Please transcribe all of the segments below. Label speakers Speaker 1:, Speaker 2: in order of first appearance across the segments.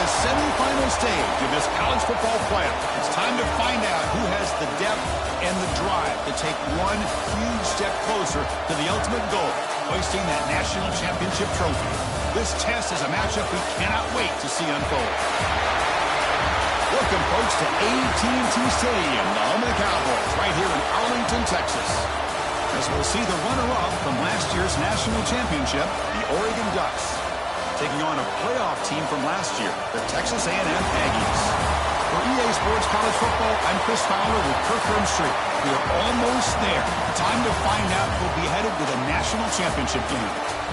Speaker 1: the semifinal stage of this college football playoff. It's time to find out who has the depth and the drive to take one huge step closer to the ultimate goal, hoisting that national championship trophy. This test is a matchup we cannot wait to see unfold. Welcome, folks, to AT&T Stadium, the home of the Cowboys, right here in Arlington, Texas. As we'll see the runner-up from last year's national championship, the Oregon Ducks, taking on a playoff team from last year, the Texas A&M Aggies. For EA Sports College Football, I'm Chris Fowler with Kirk Herbstreit. We are almost there. Time to find out who'll be headed with a national championship game.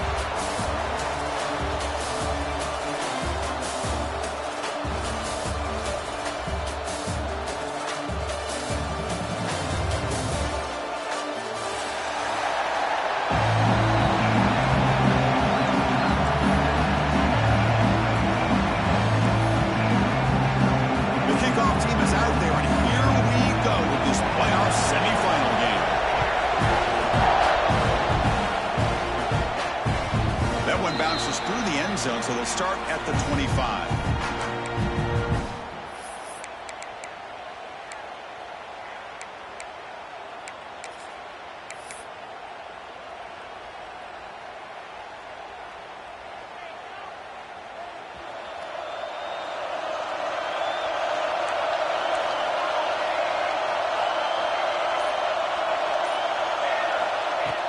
Speaker 1: So they'll start at the 25.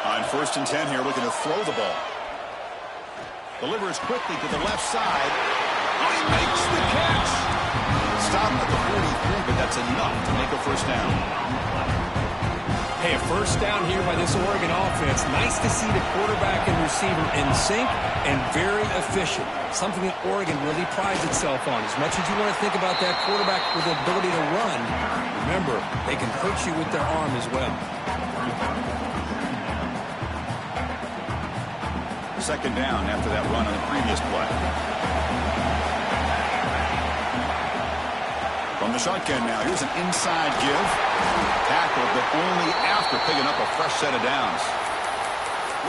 Speaker 1: On 1st and 10 here, looking to throw the ball. Delivers quickly to the left side. Oh, he makes the catch. Stop at the 43, but that's enough to make a first down.
Speaker 2: Hey, a first down here by this Oregon offense. Nice to see the quarterback and receiver in sync and very efficient. Something that Oregon really prides itself on. As much as you want to think about that quarterback with the ability to run, remember, they can hurt you with their arm as well.
Speaker 1: Second down after that run on the previous play. From the shotgun now, here's an inside give. Tackled, but only after picking up a fresh set of downs.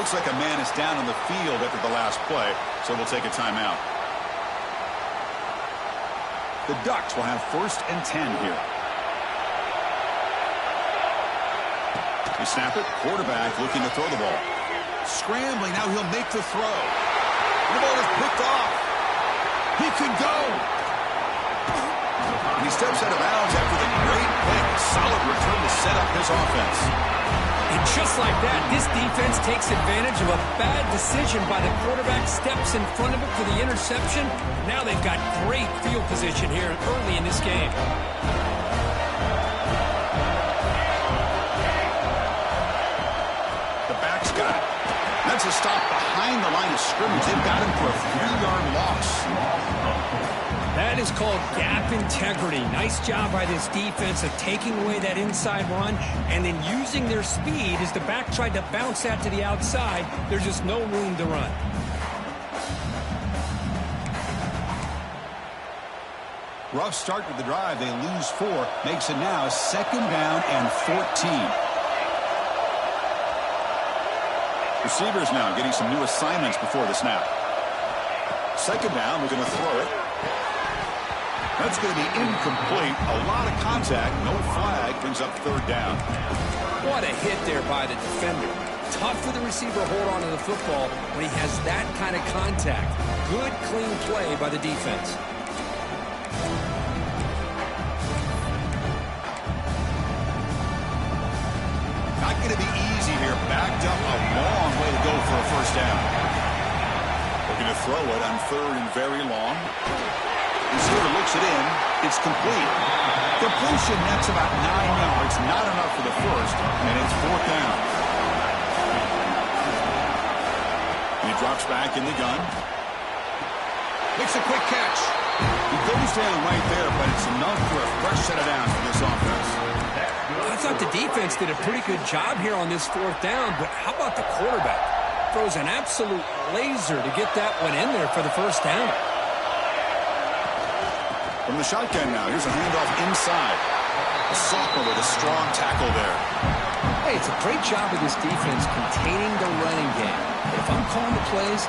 Speaker 1: Looks like a man is down on the field after the last play, so we'll take a timeout. The Ducks will have 1st and 10 here. They snap it. Quarterback looking to throw the ball. Scrambling, now he'll make the throw. The ball is picked off. He could go. And he steps out of bounds after the great pick. Solid return to set up his offense.
Speaker 2: And just like that, this defense takes advantage of a bad decision by the quarterback, steps in front of it for the interception. Now they've got great field position here early in this game.
Speaker 1: The back's got it. That's a stop behind the line of scrimmage. They've got him for a 3-yard loss.
Speaker 2: That is called gap integrity. Nice job by this defense of taking away that inside run and then using their speed as the back tried to bounce that to the outside. There's just no room to run.
Speaker 1: Rough start to the drive. They lose 4. Makes it now 2nd down and 14. Receivers now getting some new assignments before the snap. 2nd down, we're going to throw it. That's going to be incomplete. A lot of contact, no flag, brings up 3rd down.
Speaker 2: What a hit there by the defender. Tough for the receiver to hold on to the football when he has that kind of contact. Good, clean play by the defense.
Speaker 1: Not going to be easy here. Backed up a long way to go for a first down. Looking to throw it on 3rd and very long. Receiver looks it in. It's complete. Completion nets about 9 yards. Not enough for the first, and it's 4th down. He drops back in the gun. Makes a quick catch. He goes down right there, but it's enough for a fresh set of downs for this offense.
Speaker 2: I thought the defense did a pretty good job here on this 4th down, but how about the quarterback? Throws an absolute laser to get that one in there for the first down.
Speaker 1: From the shotgun now, here's a handoff inside. A sophomore with a strong tackle there.
Speaker 2: Hey, it's a great job of this defense containing the running game. But if I'm calling the plays,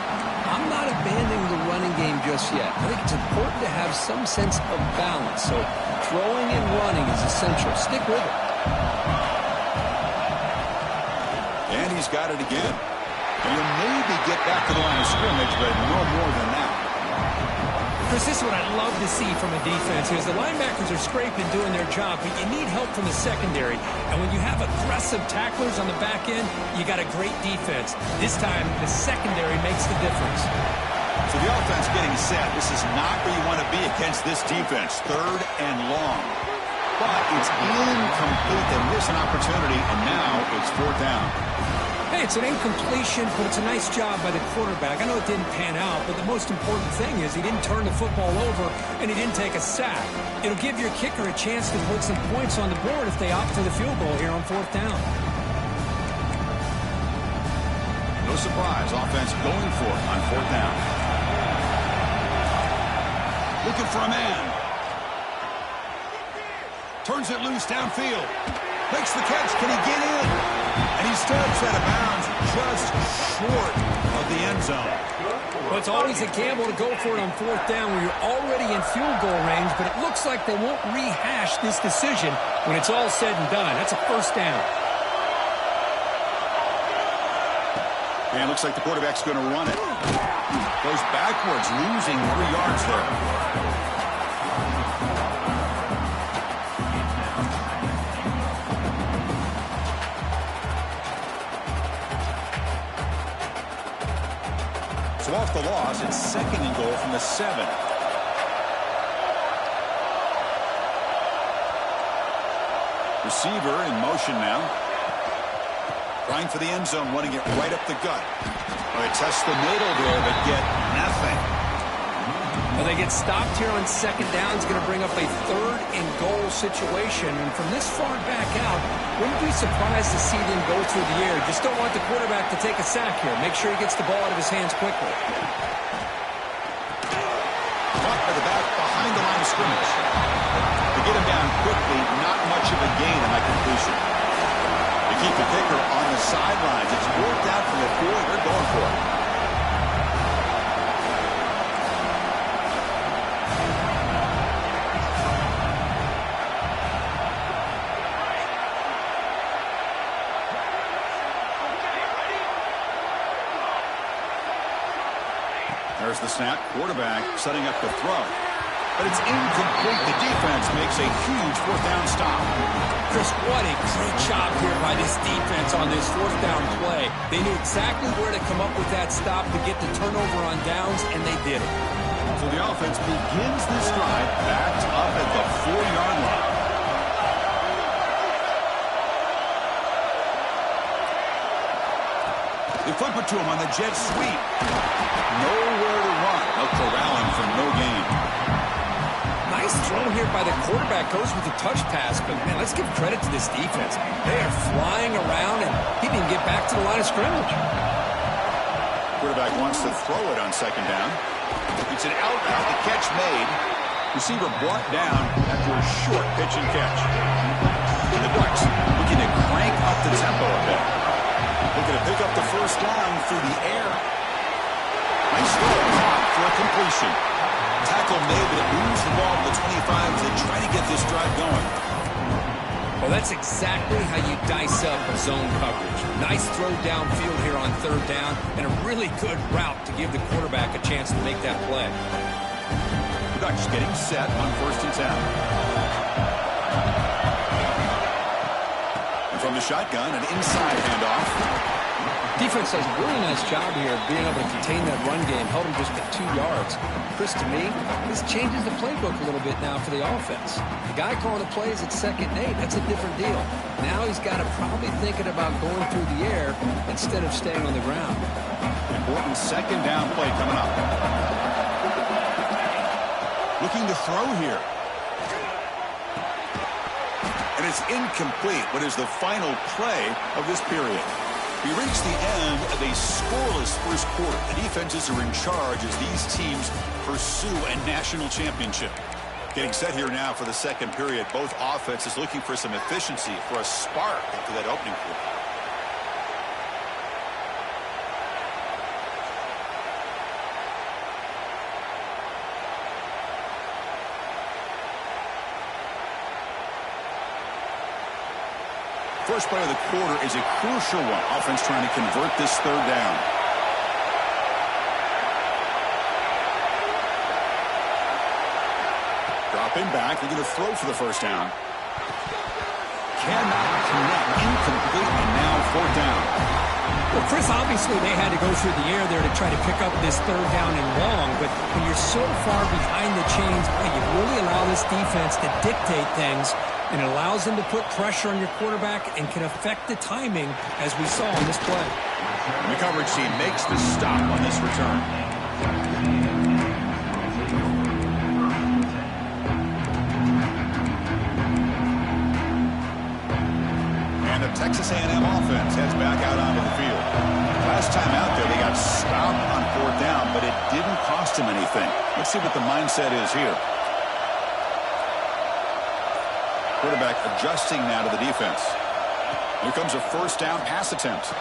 Speaker 2: I'm not abandoning the running game just yet. I think it's important to have some sense of balance. So throwing and running is essential. Stick with it.
Speaker 1: And he's got it again. And he'll maybe get back to the line of scrimmage, but no more than that.
Speaker 2: Chris, this is what I love to see from a defense is the linebackers are scraping, doing their job, but you need help from the secondary. And when you have aggressive tacklers on the back end, you got a great defense. This time, the secondary makes the difference.
Speaker 1: So the offense getting set. This is not where you want to be against this defense. 3rd and long. But it's incomplete. They miss an opportunity, and now it's 4th down.
Speaker 2: Hey, it's an incompletion, but it's a nice job by the quarterback. I know it didn't pan out, but the most important thing is he didn't turn the football over and he didn't take a sack. It'll give your kicker a chance to put some points on the board if they opt for the field goal here on 4th down.
Speaker 1: No surprise, offense going for it on 4th down. Looking for a man. Turns it loose downfield. Makes the catch. Can he get in? And he steps out of bounds just short of the end zone.
Speaker 2: Well, it's always a gamble to go for it on 4th down when you're already in field goal range, but it looks like they won't rehash this decision when it's all said and done. That's a 1st down.
Speaker 1: And it looks like the quarterback's going to run it. Goes backwards, losing 3 yards there. So off the loss, it's 2nd and goal from the 7. Receiver in motion now. Trying for the end zone, running it right up the gut. All right, test the middle there, but get nothing.
Speaker 2: Well, they get stopped here on 2nd down. It's going to bring up a 3rd and goal situation. And from this far back out, wouldn't be surprised to see them go through the air. Just don't want the quarterback to take a sack here. Make sure he gets the ball out of his hands quickly.
Speaker 1: Caught by the back behind the line of scrimmage. To get him down quickly, not much of a gain on that completion. To keep the kicker on the sidelines. It's worked out from the 4. They're going for it. There's the snap. Quarterback setting up the throw. But it's incomplete. The defense makes a huge 4th down stop.
Speaker 2: Chris, what a great job here by this defense on this 4th down play. They knew exactly where to come up with that stop to get the turnover on downs, and they did it.
Speaker 1: So the offense begins this drive backed up at the 4-yard line. They flip it to him on the jet sweep. Nowhere to run. A corralling for no gain.
Speaker 2: Nice throw here by the quarterback. Goes with the touch pass. But, man, let's give credit to this defense. They are flying around, and he didn't get back to the line of scrimmage.
Speaker 1: Quarterback wants to throw it on 2nd down. It's an out-route. The catch made. Receiver brought down after a short pitch and catch. And the Ducks looking to crank up the tempo a bit. Looking to pick up the first down through the air. Nice throw caught for a completion. Tackle made, but it moves the ball to the 25 as they try to get this drive going.
Speaker 2: Well, that's exactly how you dice up zone coverage. Nice throw downfield here on 3rd down, and a really good route to give the quarterback a chance to make that play.
Speaker 1: Ducks getting set on 1st and 10. And from the shotgun, an inside handoff.
Speaker 2: Defense does a really nice job here of being able to contain that run game. Held him just to 2 yards. Chris, to me, this changes the playbook a little bit now for the offense. The guy calling the plays at 2nd and 8, that's a different deal. Now he's got to probably thinking about going through the air instead of staying on the ground.
Speaker 1: Important 2nd down play coming up. Looking to throw here. And it's incomplete. What is the final play of this period? We reach the end of a scoreless first quarter. The defenses are in charge as these teams pursue a national championship. Getting set here now for the second period. Both offenses looking for some efficiency, for a spark after that opening quarter. First play of the quarter is a crucial one. Offense trying to convert this third down. Dropping back, looking to throw for the first down. Cannot connect, incomplete, and now fourth down.
Speaker 2: Well, Chris, obviously they had to go through the air there to try to pick up this third down and long, but when you're so far behind the chains, you really allow this defense to dictate things, and it allows them to put pressure on your quarterback and can affect the timing, as we saw on this play.
Speaker 1: And the coverage team makes the stop on this return. And the Texas A&M offense heads back out onto the field. Last time out there, they got stopped on fourth down, but it didn't cost them anything. Let's see what the mindset is here. Quarterback adjusting now to the defense. Here comes a first down pass attempt.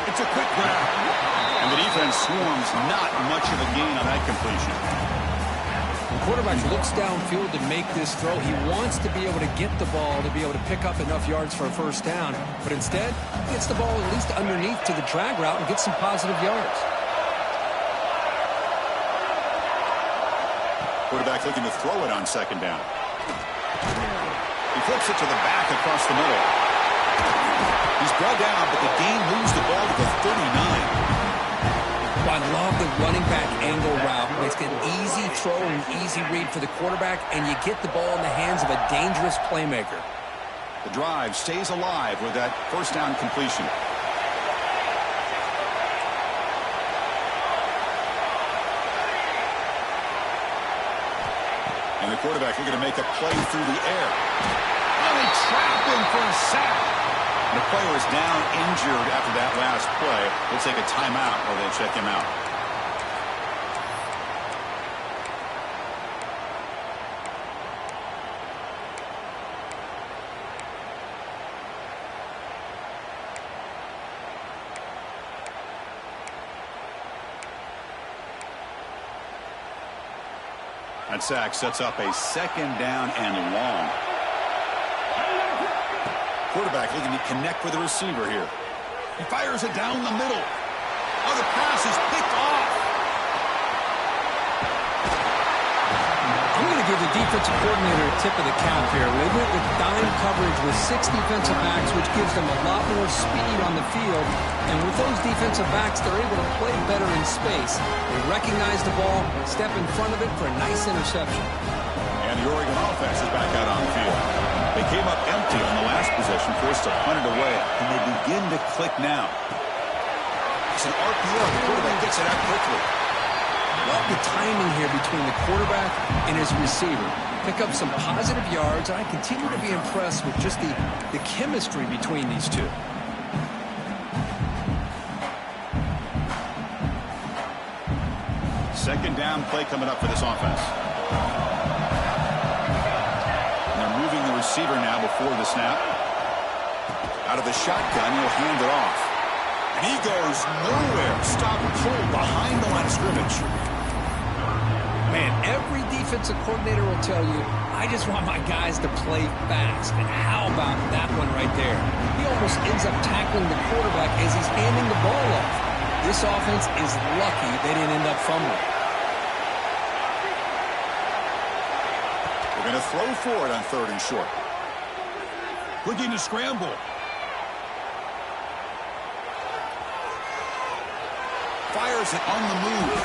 Speaker 1: It's a quick grab. And the defense swarms, not much of a gain on that completion.
Speaker 2: The quarterback looks downfield to make this throw. He wants to be able to get the ball to be able to pick up enough yards for a first down. But instead, he gets the ball at least underneath to the drag route and gets some positive yards.
Speaker 1: Quarterback looking to throw it on second down. He flips it to the back across the middle. He's brought down, but the gain moves the ball to the 39.
Speaker 2: Well, I love the running back angle route. It's an easy throw and easy read for the quarterback, and you get the ball in the hands of a dangerous playmaker.
Speaker 1: The drive stays alive with that first down completion. And the quarterback looking to make a play through the air. And they trap him for a sack. The player is down injured after that last play. We'll take a timeout while they check him out. That sack sets up a second down and long. Quarterback looking to connect with the receiver here. He fires it down the middle. Oh, the pass is picked off.
Speaker 2: I'm going to give the defensive coordinator a tip of the cap here. They went with dime coverage with 6 defensive backs, which gives them a lot more speed on the field. And with those defensive backs, they're able to play better in space. They recognize the ball, step in front of it for a nice interception.
Speaker 1: And the Oregon offense is back out on the field. They came up empty on the last possession, forced to punt it away, and they begin to click now. It's an RPO. The quarterback gets it out quickly.
Speaker 2: Love the timing here between the quarterback and his receiver. Pick up some positive yards, and I continue to be impressed with just the chemistry between these two.
Speaker 1: Second down play coming up for this offense. And they're moving the receiver now before the snap. Out of the shotgun, he'll hand it off. And he goes nowhere. Stop cold behind the line of scrimmage.
Speaker 2: Man, every defensive coordinator will tell you, I just want my guys to play fast. And how about that one right there? He almost ends up tackling the quarterback as he's handing the ball off. This offense is lucky they didn't end up fumbling.
Speaker 1: They're going to throw for it on third and short. Looking to scramble. Fires it on the move.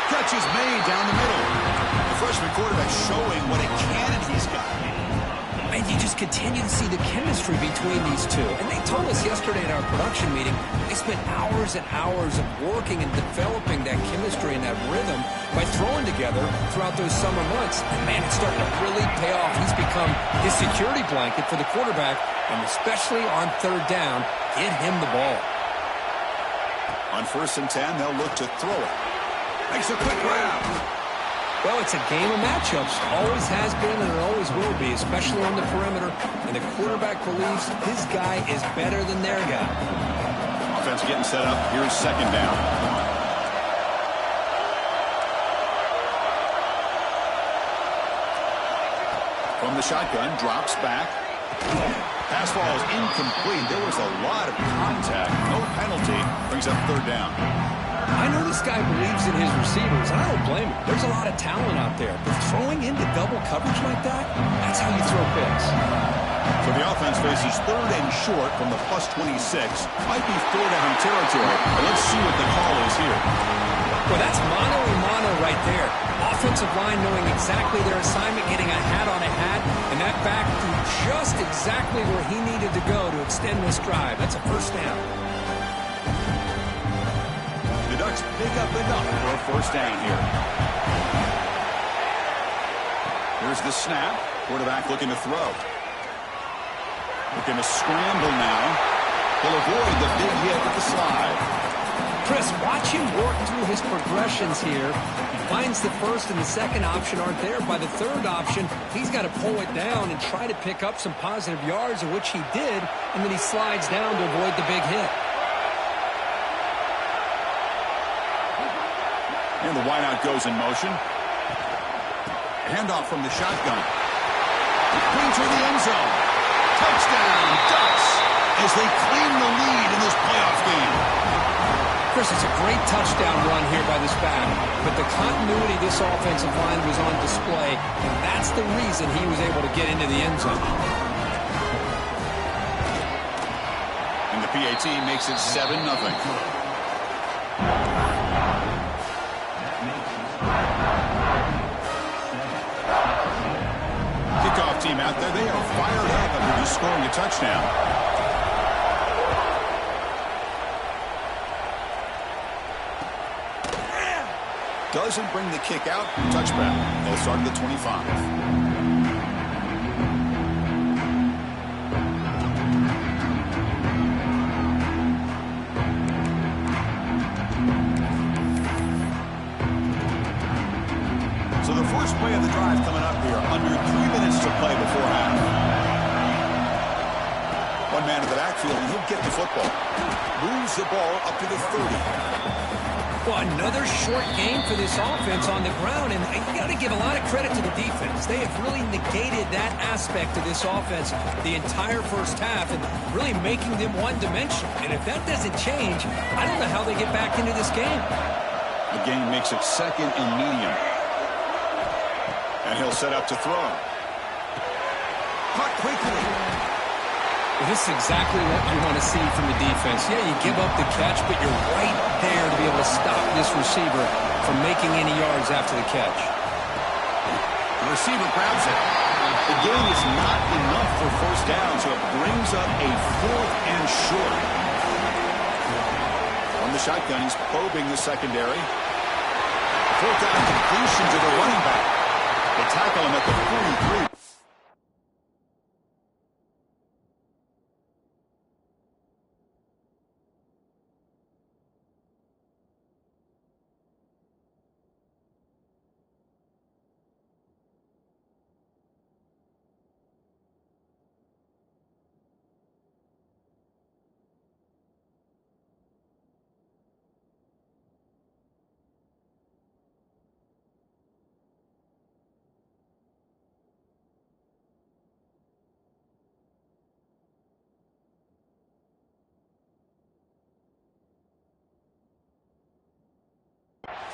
Speaker 1: Catch is made down the middle. The freshman quarterback showing what a cannon he's got.
Speaker 2: And you just continue to see the chemistry between these two. And they told us yesterday in our production meeting, they spent hours and hours of working and developing that chemistry and that rhythm by throwing together throughout those summer months. And man, it's starting to really pay off. He's become his security blanket for the quarterback, and especially on third down, get him the ball.
Speaker 1: On 1st and 10, they'll look to throw it. Makes a quick grab.
Speaker 2: Well, it's a game of matchups. Always has been and it always will be, especially on the perimeter. And the quarterback believes his guy is better than their guy.
Speaker 1: Offense getting set up. Here's second down. From the shotgun, drops back. Pass ball is incomplete. There was a lot of contact. No penalty. Brings up third down.
Speaker 2: I know this guy believes in his receivers, and I don't blame him. There's a lot of talent out there, but throwing into double coverage like that, that's how you throw picks.
Speaker 1: So the offense faces third and short from the plus 26. Might be four down territory, but let's see what the call is here.
Speaker 2: Well, that's mano-a-mano right there. Offensive line knowing exactly their assignment, getting a hat on a hat, and that back to just exactly where he needed to go to extend this drive. That's a first down.
Speaker 1: The Ducks pick up enough for a first down here. Here's the snap. Quarterback looking to throw. Looking to scramble now. He'll avoid the big hit with the slide.
Speaker 2: Chris, watch him work through his progressions here. He finds the first and the second option aren't there. By the third option, he's got to pull it down and try to pick up some positive yards, of which he did, and then he slides down to avoid the big hit.
Speaker 1: And the wideout goes in motion. Handoff from the shotgun. Clean to the end zone. Touchdown, Ducks, as they claim the lead in this playoff game.
Speaker 2: Chris, it's a great touchdown run here by this back, but the continuity of this offensive line was on display, and that's the reason he was able to get into the end zone.
Speaker 1: And the PAT makes it 7-0. Kickoff team out there, they are fired up after just scoring a touchdown. Doesn't bring the kick out. Touchback. They'll start at the 25. So the first play of the drive coming up here. Under 3 minutes to play before half. One man in the backfield, and he'll get the football. Moves the ball up to the 30.
Speaker 2: Well, another short game for this offense on the ground, and you got to give a lot of credit to the defense. They have really negated that aspect of this offense the entire first half and really making them one-dimensional. And if that doesn't change, I don't know how they get back into this game.
Speaker 1: The game makes it second and medium. And he'll set up to throw. Caught quickly.
Speaker 2: Well, this is exactly what you want to see from the defense. Yeah, you give up the catch, but you're right there to be able to stop this receiver from making any yards after the catch.
Speaker 1: The receiver grabs it. The gain is not enough for first down, so it brings up a fourth and short. From the shotgun, he's probing the secondary. Fourth down completion to the running back. They tackle him at the 43.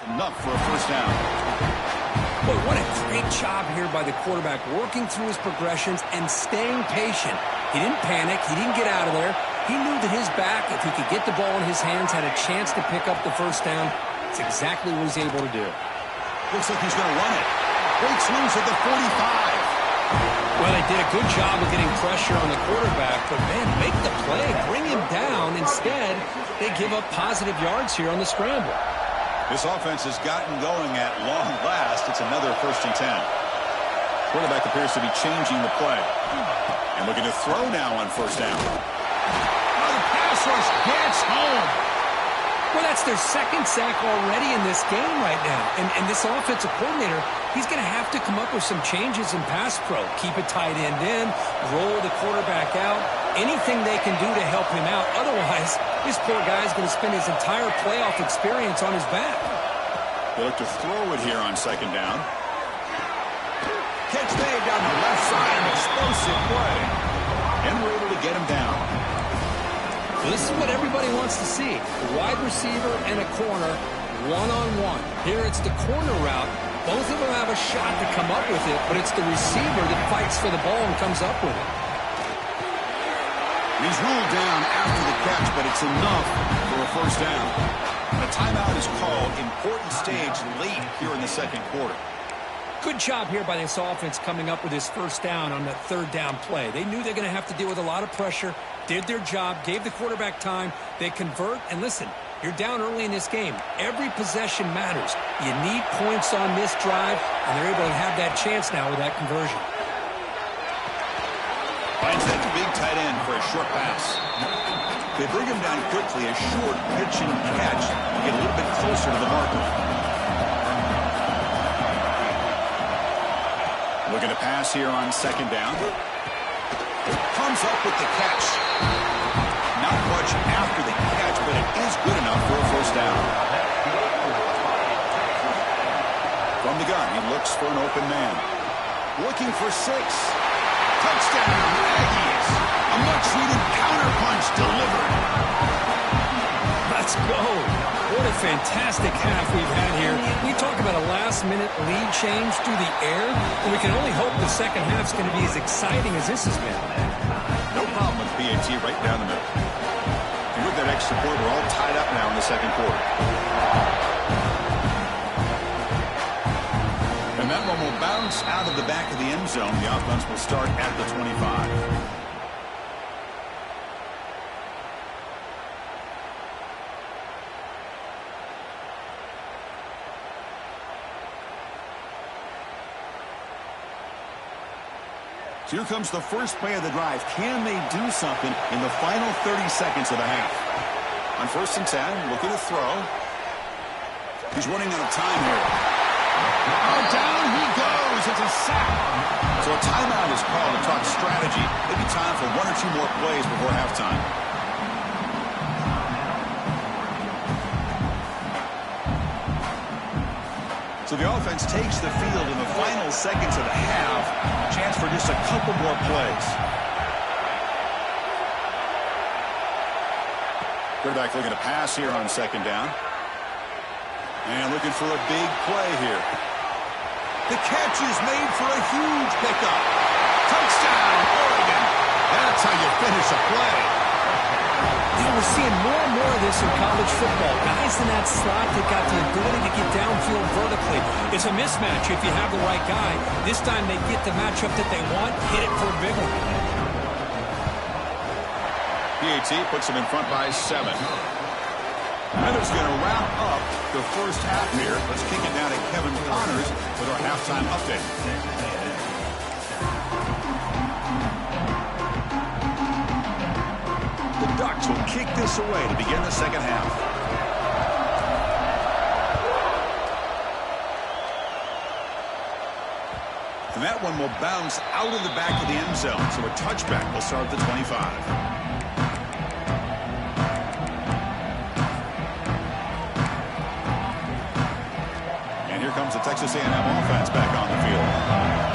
Speaker 1: Enough for a first down.
Speaker 2: Boy, what a great job here by the quarterback, working through his progressions and staying patient. He didn't panic. He didn't get out of there. He knew that his back, if he could get the ball in his hands, had a chance to pick up the first down. It's exactly what he's able to do.
Speaker 1: Looks like he's going to run it. Breaks loose at the 45.
Speaker 2: Well, they did a good job of getting pressure on the quarterback, but, man, make the play, bring him down. Instead, they give up positive yards here on the scramble.
Speaker 1: This offense has gotten going at long last. It's another 1st and 10. Quarterback appears to be changing the play. And looking to throw now on first down. Oh, the pass rush gets home.
Speaker 2: Well, that's their second sack already in this game right now. And this offensive coordinator, he's going to have to come up with some changes in pass pro. Keep a tight end in, roll the quarterback out, anything they can do to help him out. Otherwise, this poor guy is going to spend his entire playoff experience on his back.
Speaker 1: They look to throw it here on second down. Catch made down the left side, an explosive play. And we're able to get him down.
Speaker 2: This is what everybody wants to see. A wide receiver and a corner, one-on-one. Here it's the corner route. Both of them have a shot to come up with it, but it's the receiver that fights for the ball and comes up with it.
Speaker 1: He's ruled down after the catch, but it's enough for a first down. A timeout is called. Important stage late here in the second quarter.
Speaker 2: Good job here by this offense coming up with this first down on that third down play. They knew they're going to have to deal with a lot of pressure, did their job, gave the quarterback time. They convert, and listen, you're down early in this game. Every possession matters. You need points on this drive, and they're able to have that chance now with that conversion.
Speaker 1: Finds that big tight end for a short pass. They bring him down quickly, a short pitch and catch to get a little bit closer to the marker. Looking to pass here on second down. Comes up with the catch. Not much after the catch, but it is good enough for a first down. From the gun, he looks for an open man. Looking for 6. Touchdown, Aggies. A much-needed counterpunch delivered.
Speaker 2: Let's go. What a fantastic half we've had here. We talk about a last-minute lead change through the air, and we can only hope the second half's going to be as exciting as this has been.
Speaker 1: No problem with PAT right down the middle. And with that extra point, we're all tied up now in the second quarter. And that one will bounce out of the back of the end zone. The offense will start at the 25. Here comes the first play of the drive. Can they do something in the final 30 seconds of the half? On 1st and 10, looking to throw. He's running out of time here. Oh, down he goes. It's a sack. So a timeout is called to talk strategy. Maybe time for 1 or 2 more plays before halftime. So the offense takes the field in the final seconds of the half. Chance for just a couple more plays. Quarterback looking to pass here on second down. And looking for a big play here. The catch is made for a huge pickup. Touchdown, Oregon. That's how you finish a play.
Speaker 2: You know, we're seeing more and more of this in college football. Guys in that slot that got the ability to get downfield vertically. It's a mismatch if you have the right guy. This time they get the matchup that they want, hit it for a big one.
Speaker 1: PAT puts them in front by 7. Weather's going to wrap up the first half here. Let's kick it down to Kevin Connors with our halftime update. The Ducks will kick this away to begin the second half. And that one will bounce out of the back of the end zone. So a touchback will start at the 25. And here comes the Texas A&M offense back on the field.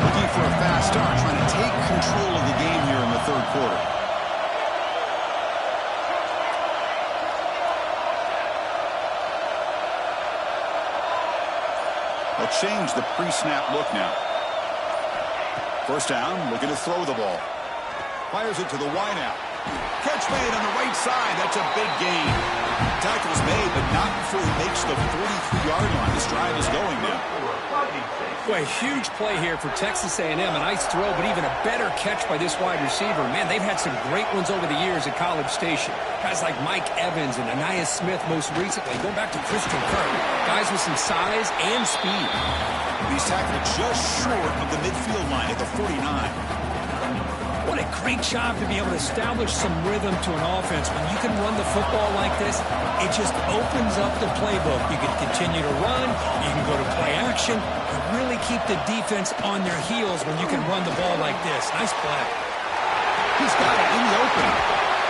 Speaker 1: Looking for a fast start, trying to take control of the game here in the third quarter. They'll change the pre-snap look now. First down, looking to throw the ball. Fires it to the wideout. Catch made on the right side. That's a big gain. Tackle's made, but not before he makes the 43-yard line. This drive is going now.
Speaker 2: Boy, a huge play here for Texas A&M. A nice throw, but even a better catch by this wide receiver. Man, they've had some great ones over the years at College Station. Guys like Mike Evans and Anais Smith most recently. Going back to Christian Kirk. Guys with some size and speed.
Speaker 1: He's tackled just short of the midfield line at the 49.
Speaker 2: What a Great job to be able to establish some rhythm to an offense. When you can run the football like this, it just opens up the playbook. You can continue to run, you can go to play action, and really keep the defense on their heels when you can run the ball like this. Nice play.
Speaker 1: He's got it in the open.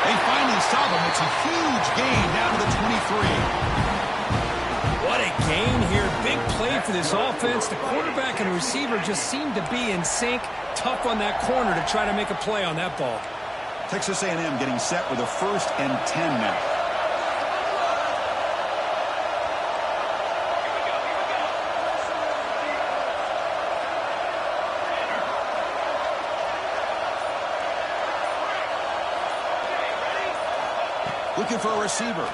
Speaker 1: They finally stop him. It's a huge gain down to the 23.
Speaker 2: What a gain here. Big play for this offense. The quarterback and receiver just seem to be in sync. Tough on that corner to try to make a play on that ball.
Speaker 1: Texas A&M getting set with a 1st and 10 now. Looking for a receiver.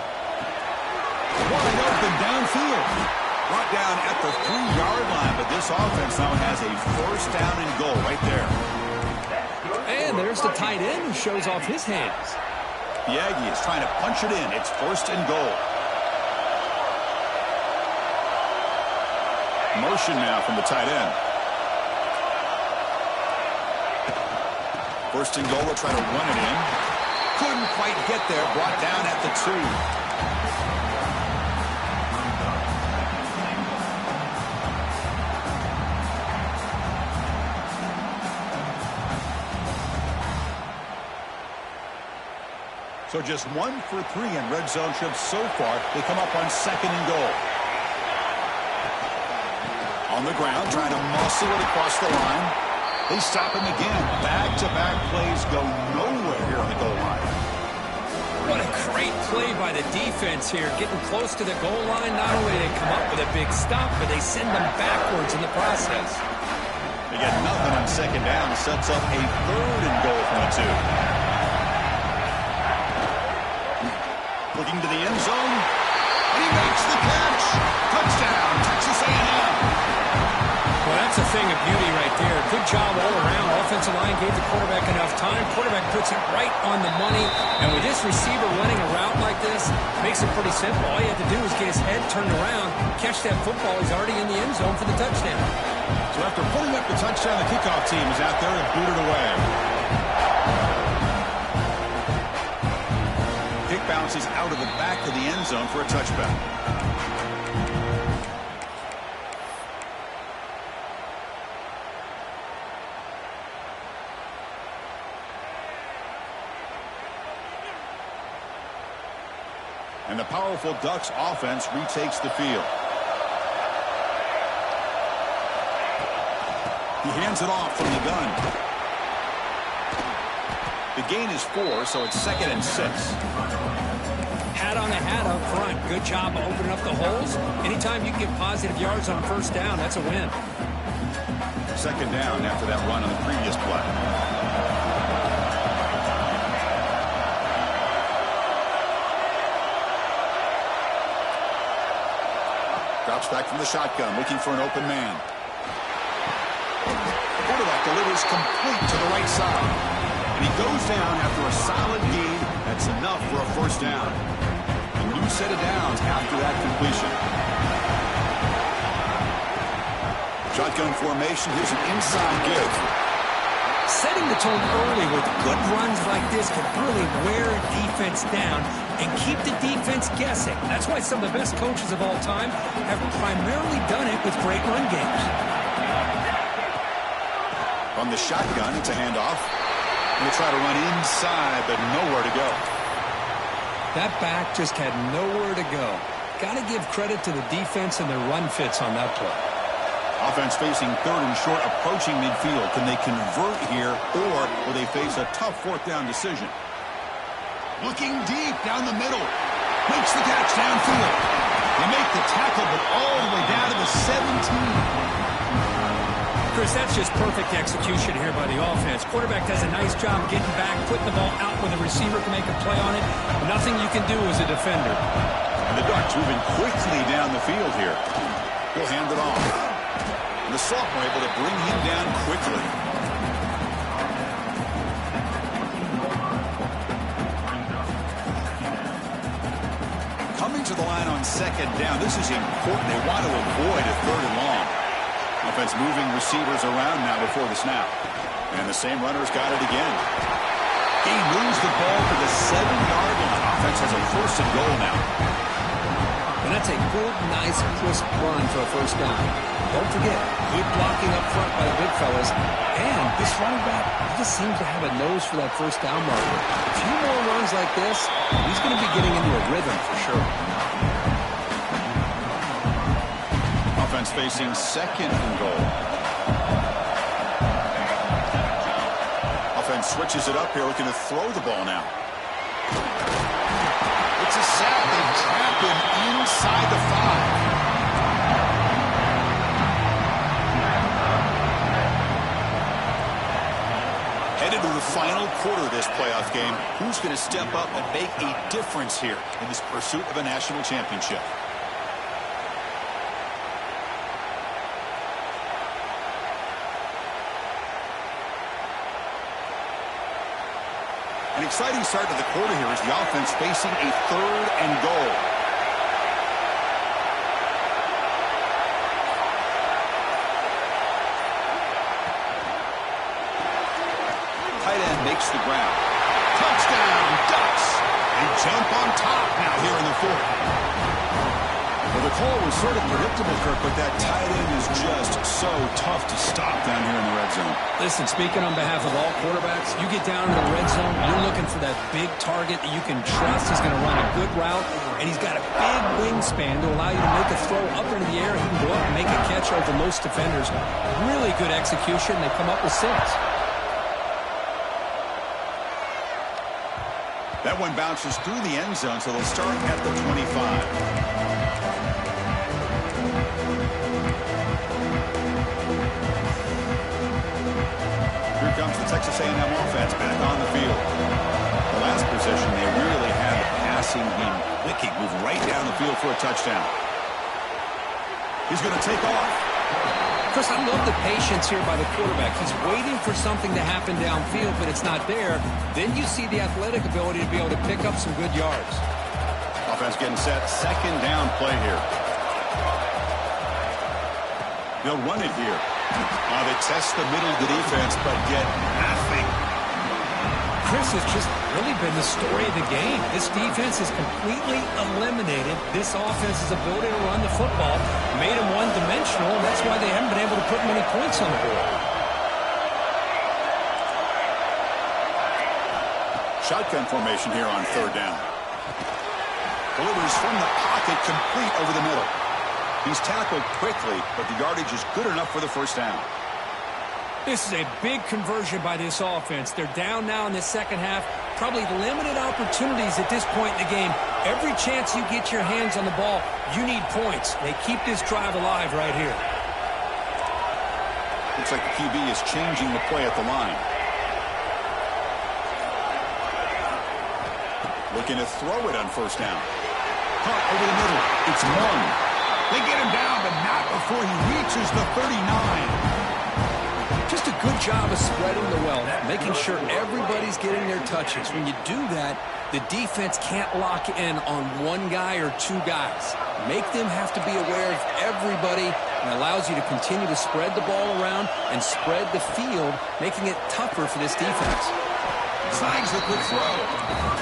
Speaker 1: Wide open downfield. Brought down at the 3-yard line, but this offense now has a 1st down and goal right there.
Speaker 2: And there's the tight end who shows off his hands.
Speaker 1: The Aggie is trying to punch it in. It's 1st and goal. Motion now from the tight end. 1st and goal. They'll try to run it in. Couldn't quite get there. Brought down at the 2. So just 1 for 3 in red zone trips so far. They come up on 2nd and goal. On the ground, trying to muscle it across the line. They stop him again. Back-to-back plays go nowhere here on the goal line.
Speaker 2: What a great play by the defense here. Getting close to the goal line. Not only do they come up with a big stop, but they send them backwards in the process.
Speaker 1: They get nothing on 2nd down. Sets up a 3rd and goal from the 2. Looking to the end zone, and he makes the catch. Touchdown, Texas A&M.
Speaker 2: Well, that's a thing of beauty right there. Good job all around. Offensive line gave the quarterback enough time. Quarterback puts it right on the money. And with this receiver running a route like this, makes it pretty simple. All you have to do is get his head turned around, catch that football. He's already in the end zone for the touchdown.
Speaker 1: So after pulling up the touchdown, the kickoff team is out there and booted away. Kick bounces out of the back of the end zone for a touchback. And the powerful Ducks offense retakes the field. He hands it off from the gun. The gain is 4, so it's 2nd and 6.
Speaker 2: Hat on a hat up front. Good job of opening up the holes. Anytime you can get positive yards on 1st down, that's a win.
Speaker 1: 2nd down after that run on the previous play. Drops back from the shotgun, looking for an open man. Quarterback delivers complete to the right side. And he goes down after a solid gain. That's enough for a 1st down. A new set of downs after that completion. Shotgun formation. Here's an inside give.
Speaker 2: Setting the tone early with good runs like this can really wear a defense down and keep the defense guessing. That's why some of the best coaches of all time have primarily done it with great run games.
Speaker 1: From the shotgun, it's a handoff. We'll try to run inside, but nowhere to go.
Speaker 2: That back just had nowhere to go. Got to give credit to the defense and their run fits on that play.
Speaker 1: Offense facing 3rd and short, approaching midfield. Can they convert here, or will they face a tough 4th down decision? Looking deep down the middle. Makes the catch downfield. They make the tackle, but all the way down to the 17.
Speaker 2: Chris, that's just perfect execution here by the offense. Quarterback does a nice job getting back, putting the ball out where the receiver can make a play on it. Nothing you can do as a defender.
Speaker 1: And the Ducks moving quickly down the field here. He'll hand it off. And the sophomore able to bring him down quickly. Coming to the line on 2nd down. This is important. They want to avoid a 3rd and long. Offense moving receivers around now before the snap. And the same runner's got it again. He moves the ball to the 7-yard line. Offense has a 1st and goal now.
Speaker 2: And that's a good, nice, crisp run for a 1st down. Don't forget, good blocking up front by the big fellas. And this running back, he just seems to have a nose for that 1st down marker. A few more runs like this, he's going to be getting into a rhythm for sure.
Speaker 1: Offense facing 2nd and goal. Offense switches it up here, looking to throw the ball now. It's a sack. They trap him inside the 5. Headed to the final quarter of this playoff game. Who's going to step up and make a difference here in this pursuit of a national championship? An exciting start to the quarter here as the offense facing a 3rd and goal. Tight end makes the grab. Touchdown, Ducks! And jump on top now here in the 4th. Well, the call was sort of predictable, Kirk, but that tight end is just so tough to stop down here in the red zone.
Speaker 2: Listen, speaking on behalf of all quarterbacks, you get down to the red zone, you're looking for that big target that you can trust is going to run a good route, and he's got a big wingspan to allow you to make a throw up into the air. He can go up and make a catch over most defenders. Really good execution. They come up with 6.
Speaker 1: That one bounces through the end zone, so they'll start at the 25. Here comes the Texas A&M offense back on the field. The last possession, they really had the passing game clicking, move right down the field for a touchdown. He's going to take off.
Speaker 2: Chris, I love the patience here by the quarterback. He's waiting for something to happen downfield, but it's not there. Then you see the athletic ability to be able to pick up some good yards.
Speaker 1: Offense getting set. 2nd down play here. They'll run it here. They test the middle of the defense, but get nothing.
Speaker 2: Chris, has just really been the story of the game. This defense has completely eliminated this offense's ability to run the football, made them one-dimensional, and that's why they haven't been able to put many points on the board.
Speaker 1: Shotgun formation here on 3rd down. Delivers from the pocket, complete over the middle. He's tackled quickly, but the yardage is good enough for the 1st down.
Speaker 2: This is a big conversion by this offense. They're down now in the 2nd half. Probably limited opportunities at this point in the game. Every chance you get your hands on the ball, you need points. They keep this drive alive right here.
Speaker 1: Looks like the QB is changing the play at the line. Looking to throw it on 1st down. Caught over the middle. It's Moan. They get him down, but not before he reaches the 39.
Speaker 2: Just a good job of spreading the wealth, making sure everybody's getting their touches. When you do that, the defense can't lock in on one guy or 2 guys. Make them have to be aware of everybody, and allows you to continue to spread the ball around and spread the field, making it tougher for this defense.
Speaker 1: Signs the quick throw.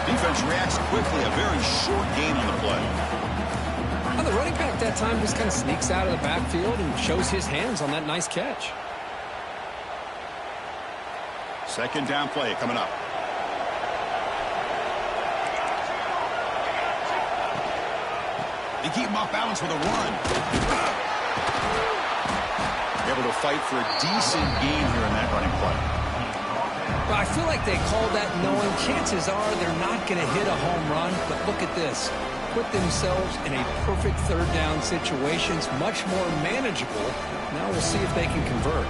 Speaker 1: Defense reacts quickly. A very short gain on the play.
Speaker 2: Now the running back that time just kind of sneaks out of the backfield and shows his hands on that nice catch.
Speaker 1: 2nd down play coming up. They keep him off balance with a run. Able to fight for a decent gain here in that running play.
Speaker 2: But I feel like they called that knowing chances are they're not going to hit a home run. But look at this. Put themselves in a perfect 3rd down situation. It's much more manageable. Now we'll see if they can convert.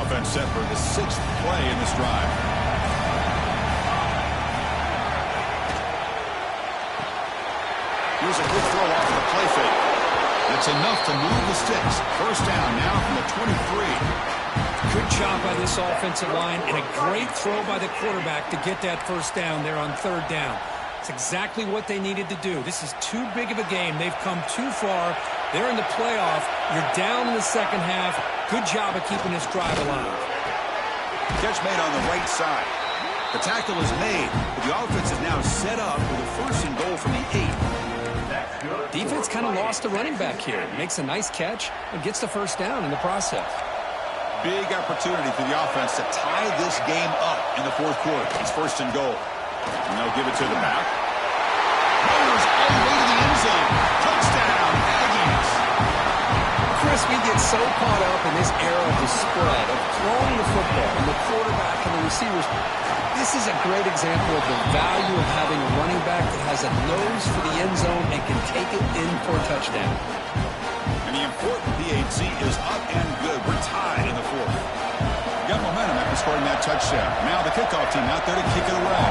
Speaker 1: Offense set for the 6th play in this drive. Here's a quick throw off the play fake. That's enough to move the sticks. 1st down now from the 23.
Speaker 2: Good job by this offensive line and a great throw by the quarterback to get that 1st down there on 3rd down. It's exactly what they needed to do. This is too big of a game. They've come too far. They're in the playoff. You're down in the 2nd half. Good job of keeping this drive alive.
Speaker 1: Catch made on the right side. The tackle is made, but the offense is now set up with a 1st and goal from the 8.
Speaker 2: Defense kind of lost a running back here. Makes a nice catch and gets the 1st down in the process.
Speaker 1: Big opportunity for the offense to tie this game up in the 4th quarter. It's 1st and goal. And they'll give it to the back. Rose all the way to the end zone. Touchdown, Aggies.
Speaker 2: Chris, we get so caught up in this era of the spread, of throwing the football, and the quarterback and the receivers. This is a great example of the value of having a running back that has a nose for the end zone and can take it in for a touchdown.
Speaker 1: And the important PAT is up and good. We're tied in the 4th. Got momentum after scoring that touchdown. Now the kickoff team out there to kick it away.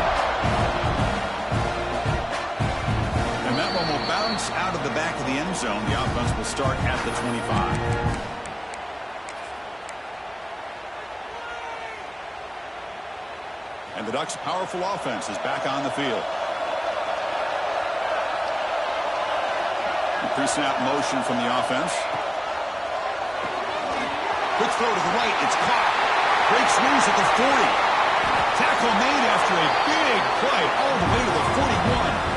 Speaker 1: And that one will bounce out of the back of the end zone. The offense will start at the 25. And the Ducks' powerful offense is back on the field. Pre-snap motion from the offense. Quick throw to the right. It's caught. Breaks loose at the 40. Tackle made after a big play all the way to the 41.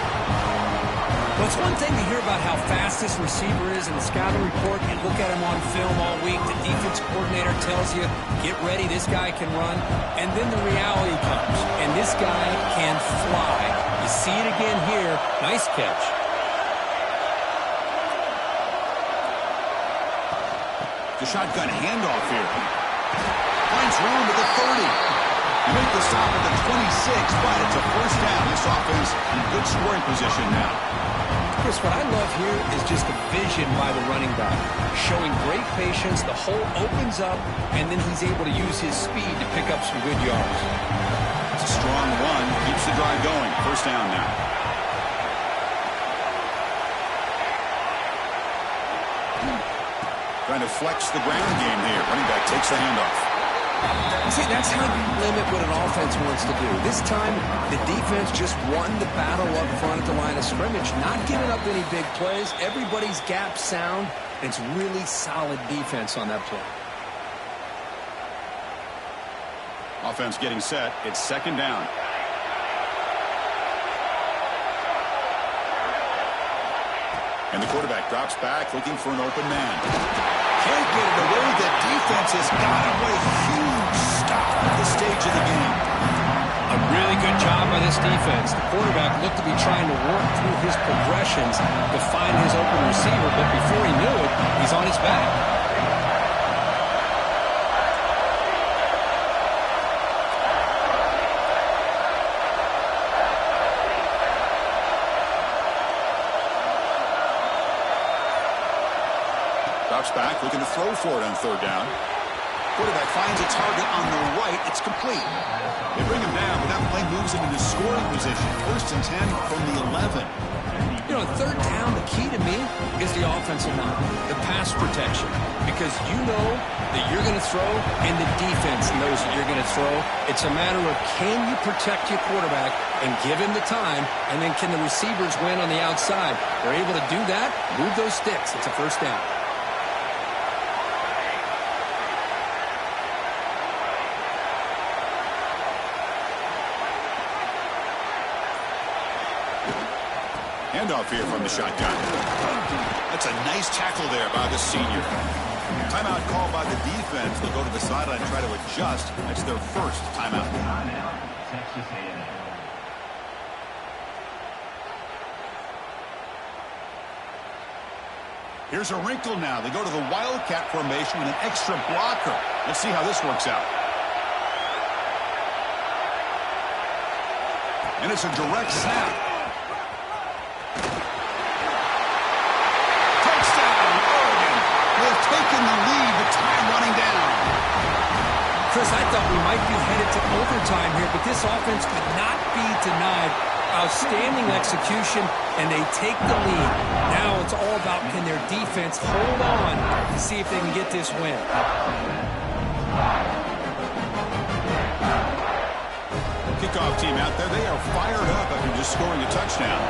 Speaker 2: Well, it's one thing to hear about how fast this receiver is in the scouting report. You look at him on film all week. The defense coordinator tells you, get ready, this guy can run. And then the reality comes, and this guy can fly. You see it again here. Nice catch.
Speaker 1: The shotgun handoff here. Finds room at the 30. You make the stop at the 26, but it's a 1st down. This offense in good scoring position now.
Speaker 2: Chris, what I love here is just the vision by the running back. Showing great patience, the hole opens up, and then he's able to use his speed to pick up some good yards.
Speaker 1: It's a strong run, keeps the drive going. 1st down now. Trying to flex the ground game here. Running back takes the handoff.
Speaker 2: See, that's how you limit what an offense wants to do. This time, the defense just won the battle up front at the line of scrimmage, not giving up any big plays. Everybody's gap sound. It's really solid defense on that play.
Speaker 1: Offense getting set. It's 2nd down. And the quarterback drops back looking for an open man. Can't get it away. The defense has got him. What a huge stop at this stage of the game.
Speaker 2: A really good job by this defense. The quarterback looked to be trying to work through his progressions to find his open receiver, but before he knew it, he's on his back.
Speaker 1: Drops back, looking to throw for it on 3rd down. Quarterback finds a target on the right. It's complete. They bring him down, but that play moves him into scoring position. 1st and 10 from the 11.
Speaker 2: You know, 3rd down, the key to me is the offensive line, the pass protection. Because you know that you're going to throw, and the defense knows that you're going to throw. It's a matter of can you protect your quarterback and give him the time, and then can the receivers win on the outside? They're able to do that, move those sticks. It's a 1st down.
Speaker 1: Handoff here from the shotgun. That's a nice tackle there by the senior. Timeout called by the defense. They'll go to the sideline and try to adjust. That's their 1st timeout. Here's a wrinkle now. They go to the Wildcat formation with an extra blocker. Let's see how this works out. And it's a direct snap. Taking the lead, but time running down.
Speaker 2: Chris, I thought we might be headed to overtime here, but this offense could not be denied. Outstanding execution, and they take the lead. Now it's all about can their defense hold on to see if they can get this win.
Speaker 1: Kickoff team out there, they are fired up after just scoring a touchdown.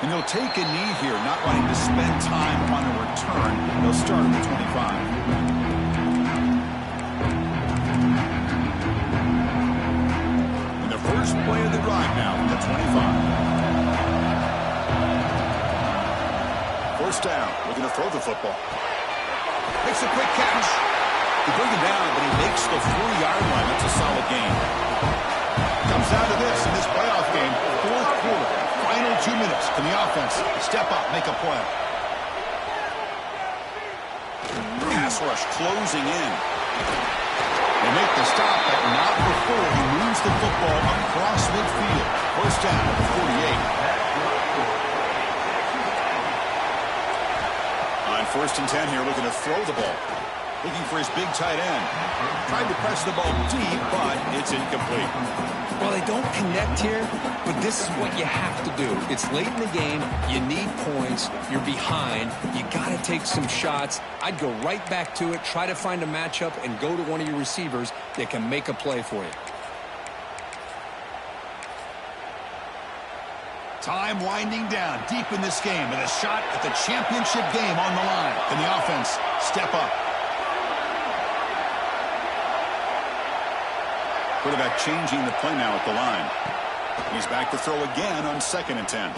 Speaker 1: And he'll take a knee here, not wanting to spend time on a return. They'll start at the 25. And the first play of the drive now from the 25. First down. Looking to throw the football. Makes a quick catch. He brings it down, but he makes the 4-yard line. That's a solid gain. Comes down to this in this playoff game. Fourth quarter. Final 2 minutes. Can the offense step up, make a play? Pass rush closing in. They make the stop, but not before he moves the football across midfield. First down at the 48. On first and 10 here, looking to throw the ball. Looking for his big tight end. Tried to press the ball deep, but it's incomplete.
Speaker 2: Well, they don't connect here, but this is what you have to do. It's late in the game. You need points. You're behind. You got to take some shots. I'd go right back to it, try to find a matchup, and go to one of your receivers that can make a play for you.
Speaker 1: Time winding down deep in this game with a shot at the championship game on the line. Can the offense step up? Quarterback changing the play now at the line. He's back to throw again on second and 10.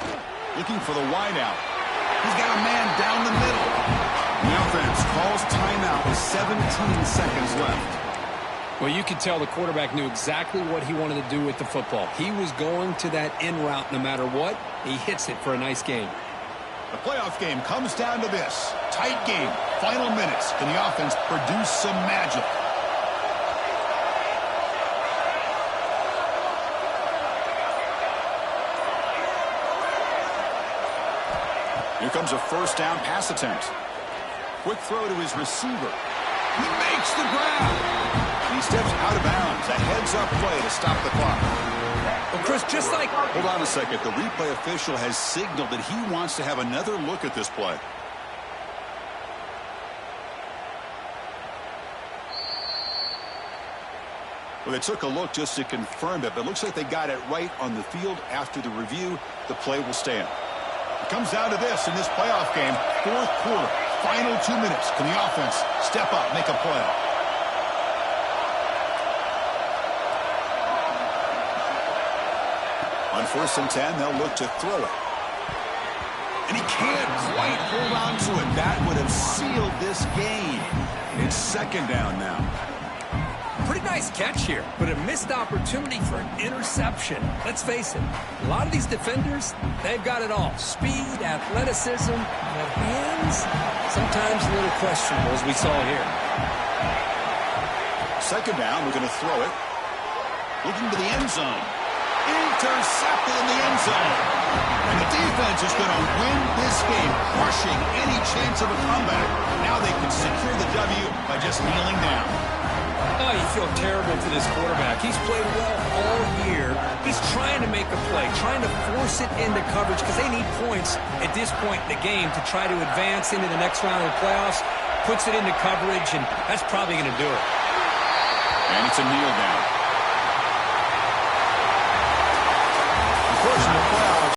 Speaker 1: Looking for the wideout. He's got a man down the middle. The offense calls timeout with 17 seconds left.
Speaker 2: Well, you could tell the quarterback knew exactly what he wanted to do with the football. He was going to that in route no matter what. He hits it for a nice gain.
Speaker 1: The playoff game comes down to this. Tight game. Final minutes. Can the offense produce some magic? Here comes a first down pass attempt. Quick throw to his receiver. He makes the grab. He steps out of bounds. A heads-up play to stop the clock.
Speaker 2: Well, Chris, just like...
Speaker 1: Hold on a second. The replay official has signaled that he wants to have another look at this play. Well, they took a look just to confirm it, but it looks like they got it right on the field. After the review, the play will stand. It comes down to this in this playoff game. Fourth quarter, final 2 minutes. Can the offense step up, make a play? On first and 10, they'll look to throw it. And he can't quite hold on to it. That would have sealed this game. It's second down now.
Speaker 2: Pretty nice catch here, but a missed opportunity for an interception. Let's face it, a lot of these defenders, they've got it all. Speed, athleticism, but hands, sometimes a little questionable, as we saw here.
Speaker 1: Second down, we're going to throw it. Looking to the end zone. Intercepted in the end zone. And the defense is going to win this game, crushing any chance of a comeback. Now they can secure the W by just kneeling down.
Speaker 2: Oh, you feel terrible for this quarterback. He's played well all year. He's trying to make a play, trying to force it into coverage because they need points at this point in the game to try to advance into the next round of the playoffs. Puts it into coverage, and that's probably going to do it.
Speaker 1: And it's a kneel down. Unfortunately,